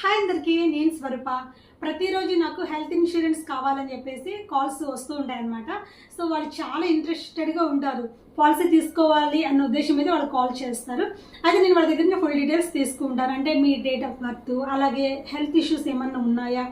Hi అందరికీ, నేను స్వరూప. ప్రతిరోజు నాకు హెల్త్ ఇన్సూరెన్స్ కావాలని చెప్పేసి కాల్స్ వస్తూ ఉంటాయి అన్నమాట. సో వాళ్ళు చాలా ఇంట్రెస్టెడ్గా ఉంటారు, పాలసీ తీసుకోవాలి అన్న ఉద్దేశం మీద వాళ్ళు కాల్ చేస్తారు. అయితే నేను వాళ్ళ దగ్గర ఫుల్ డీటెయిల్స్ తీసుకుంటాను. అంటే మీ డేట్ ఆఫ్ బర్త్, అలాగే హెల్త్ ఇష్యూస్ ఏమన్నా ఉన్నాయా,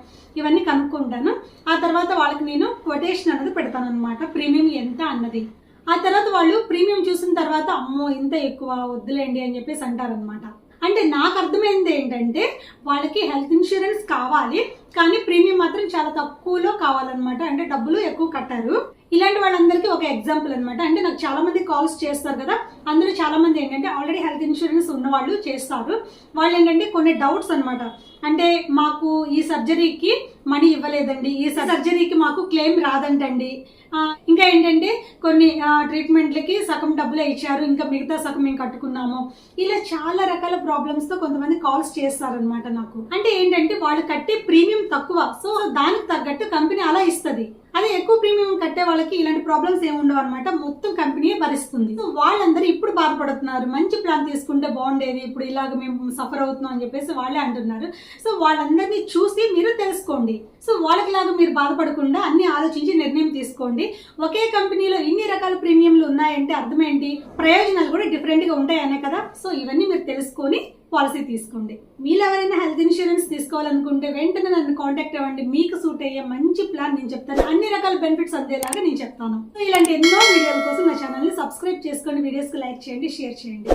ఇవన్నీ కనుక్కుంటాను. ఆ తర్వాత వాళ్ళకి నేను కొటేషన్ అనేది పెడతాను అనమాట, ప్రీమియం ఎంత అన్నది. ఆ తర్వాత వాళ్ళు ప్రీమియం చూసిన తర్వాత అమ్మో ఇంత ఎక్కువ వద్దులేండి అని చెప్పేసి అంటారనమాట. అంటే నాకు అర్థమైంది ఏంటంటే వాళ్ళకి హెల్త్ ఇన్సూరెన్స్ కావాలి, కానీ ప్రీమియం మాత్రం చాలా తక్కువలో కావాలన్నమాట. అంటే డబ్బులు ఎక్కువ కట్టారు. ఇలాంటి వాళ్ళందరికీ ఒక ఎగ్జాంపుల్ అనమాట. అంటే నాకు చాలా మంది కాల్స్ చేస్తారు కదా, అందులో చాలా మంది ఏంటంటే ఆల్రెడీ హెల్త్ ఇన్సూరెన్స్ ఉన్న వాళ్ళు చేస్తారు. వాళ్ళు ఏంటంటే కొన్ని డౌట్స్ అనమాట. అంటే మాకు ఈ సర్జరీకి మనీ ఇవ్వలేదండి, ఈ సర్జరీకి మాకు క్లెయిమ్ రాదంటండి, ఇంకా ఏంటంటే కొన్ని ట్రీట్మెంట్లకి సగం డబ్బులే ఇచ్చారు, ఇంకా మిగతా సగం మేము కట్టుకున్నాము. ఇలా చాలా రకాల ప్రాబ్లమ్స్ తో కొంతమంది కాల్స్ చేస్తారనమాట నాకు. అంటే ఏంటంటే వాళ్ళు కట్టే ప్రీమియం తక్కువ, సో దానికి తగ్గట్టు కంపెనీ అలా ఇస్తుంది. అదే ఎక్కువ ప్రీమియం కట్టే వాళ్ళకి ఇలాంటి ప్రాబ్లమ్స్ ఏమి ఉండవు అనమాట, మొత్తం కంపెనీ భరిస్తుంది. సో వాళ్ళందరూ ఇప్పుడు బాధపడుతున్నారు, మంచి ప్లాన్ తీసుకుంటే బాగుండేది, ఇప్పుడు ఇలాగ మేము సఫర్ అవుతున్నాం అని చెప్పేసి వాళ్ళే అంటున్నారు. సో వాళ్ళందరినీ చూసి మీరు తెలుసుకోండి. సో వాళ్ళకి లాగా మీరు బాధపడకుండా అన్ని ఆలోచించి నిర్ణయం తీసుకోండి. ఒకే కంపెనీలో ఇన్ని రకాల ప్రీమియంలు ఉన్నాయంటే అర్థం ఏంటి, ప్రయోజనాలు కూడా డిఫరెంట్ గా ఉంటాయనే కదా. సో ఇవన్నీ మీరు తెలుసుకొని పాలసీ తీసుకోండి. మీరు ఎవరైనా హెల్త్ ఇన్సూరెన్స్ తీసుకోవాలనుకుంటే వెంటనే నన్ను కాంటాక్ట్ అవ్వండి. మీకు సూట్ అయ్యే మంచి ప్లాన్ నేను చెప్తాను, అన్ని రకాల బెనిఫిట్స్ అందేలాగా నేను చెప్తాను. ఇలాంటి ఎన్నో వీడియోల కోసం నా ఛానల్ ని సబ్స్క్రైబ్ చేసుకోండి, వీడియోస్ కి లైక్ చేయండి, షేర్ చేయండి.